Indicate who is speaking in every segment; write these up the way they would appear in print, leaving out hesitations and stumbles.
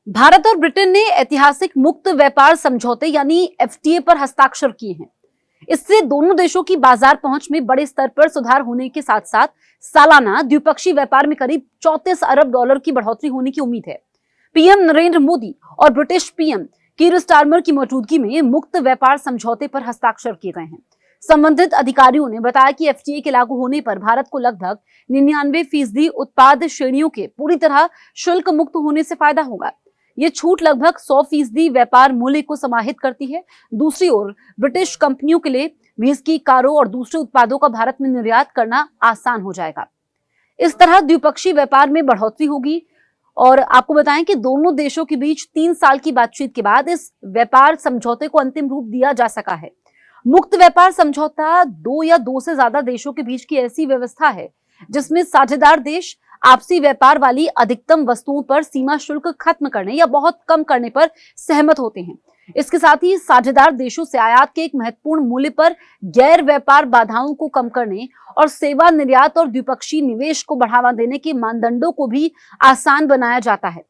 Speaker 1: भारत और ब्रिटेन ने ऐतिहासिक मुक्त व्यापार समझौते यानी एफटीए पर हस्ताक्षर किए हैं। इससे दोनों देशों की बाजार पहुंच में बड़े स्तर पर सुधार होने के साथ साथ सालाना द्विपक्षीय व्यापार में करीब 34 अरब डॉलर की बढ़ोतरी होने की उम्मीद है। पीएम नरेंद्र मोदी और ब्रिटिश पीएम कीर स्टारमर की मौजूदगी में मुक्त व्यापार समझौते पर हस्ताक्षर किए गए हैं। संबंधित अधिकारियों ने बताया कि एफटीए के लागू होने पर भारत को लगभग 99% उत्पाद श्रेणियों के पूरी तरह शुल्क मुक्त होने से फायदा होगा। ये छूट लगभग 100% व्यापार मूल्य को समाहित करती है। दूसरी ओर ब्रिटिश कंपनियों के लिए व्हिस्की, कारों और दूसरे उत्पादों का भारत में निर्यात करना आसान हो जाएगा। इस तरह द्विपक्षीय व्यापार में बढ़ोतरी होगी। और आपको बताएं कि दोनों देशों के बीच 3 साल की बातचीत के बाद इस व्यापार समझौते को अंतिम रूप दिया जा सका है। मुक्त व्यापार समझौता 2 या 2 से ज्यादा देशों के बीच की ऐसी व्यवस्था है जिसमें साझेदार देश आपसी व्यापार वाली अधिकतम वस्तुओं पर सीमा शुल्क खत्म करने या बहुत कम करने पर सहमत होते हैं। इसके साथ ही साझेदार देशों से आयात के एक महत्वपूर्ण मूल्य पर गैर व्यापार बाधाओं को कम करने और सेवा निर्यात और द्विपक्षीय निवेश को बढ़ावा देने के मानदंडों को भी आसान बनाया जाता है।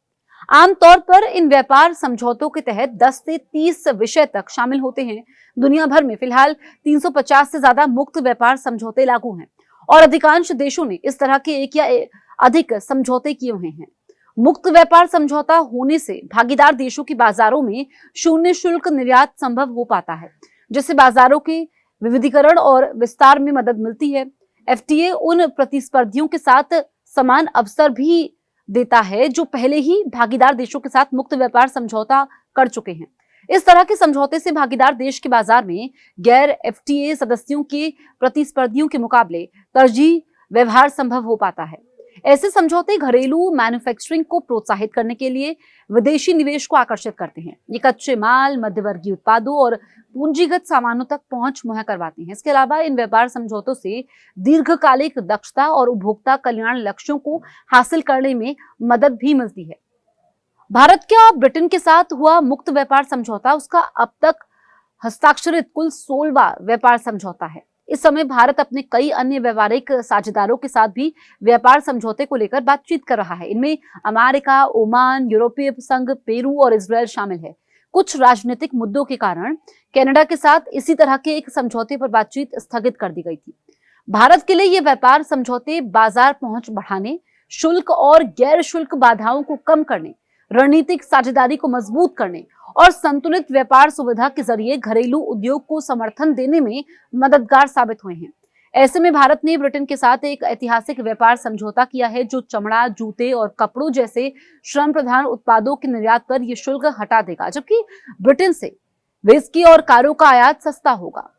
Speaker 1: आमतौर पर इन व्यापार समझौतों के तहत 10 से 30 विषय तक शामिल होते हैं। दुनिया भर में फिलहाल 350 से ज्यादा मुक्त व्यापार समझौते लागू हैं और अधिकांश देशों ने इस तरह के एक या अधिक समझौते किए हुए हैं। मुक्त व्यापार समझौता होने से भागीदार देशों की बाजारों में शून्य शुल्क निर्यात संभव हो पाता है, जिससे बाजारों के विविधीकरण और विस्तार में मदद मिलती है। एफटीए उन प्रतिस्पर्धियों के साथ समान अवसर भी देता है जो पहले ही भागीदार देशों के साथ मुक्त व्यापार समझौता कर चुके हैं। इस तरह के समझौते से भागीदार देश के बाजार में गैर एफटीए सदस्यों के प्रतिस्पर्धियों के मुकाबले तरजीह व्यवहार संभव हो पाता है। ऐसे समझौते घरेलू मैन्युफैक्चरिंग को प्रोत्साहित करने के लिए विदेशी निवेश को आकर्षित करते हैं। ये कच्चे माल, मध्यवर्गीय उत्पादों और पूंजीगत सामानों तक पहुंच मुहैया करवाते हैं। इसके अलावा इन व्यापार समझौतों से दीर्घकालिक दक्षता और उपभोक्ता कल्याण लक्ष्यों को हासिल करने में मदद भी मिलती है। भारत का ब्रिटेन के साथ हुआ मुक्त व्यापार समझौता उसका अब तक हस्ताक्षरित कुल 16वां व्यापार समझौता है। इस समय भारत अपने कई अन्य व्यापारिक साझेदारों के साथ भी व्यापार समझौते को लेकर बातचीत कर रहा है। इनमें अमेरिका, ओमान, यूरोपीय संघ, पेरू और इजरायल शामिल है। कुछ राजनीतिक मुद्दों के कारण कनाडा के साथ इसी तरह के एक समझौते पर बातचीत स्थगित कर दी गई थी। भारत के लिए ये व्यापार समझौते बाजार पहुंच बढ़ाने, शुल्क और गैर शुल्क बाधाओं को कम करने, रणनीतिक साझेदारी को मजबूत करने और संतुलित व्यापार सुविधा के जरिए घरेलू उद्योग को समर्थन देने में मददगार साबित हुए हैं। ऐसे में भारत ने ब्रिटेन के साथ एक ऐतिहासिक व्यापार समझौता किया है जो चमड़ा, जूते और कपड़ों जैसे श्रम प्रधान उत्पादों के निर्यात पर यह शुल्क हटा देगा, जबकि ब्रिटेन से व्हिस्की और कारों का आयात सस्ता होगा।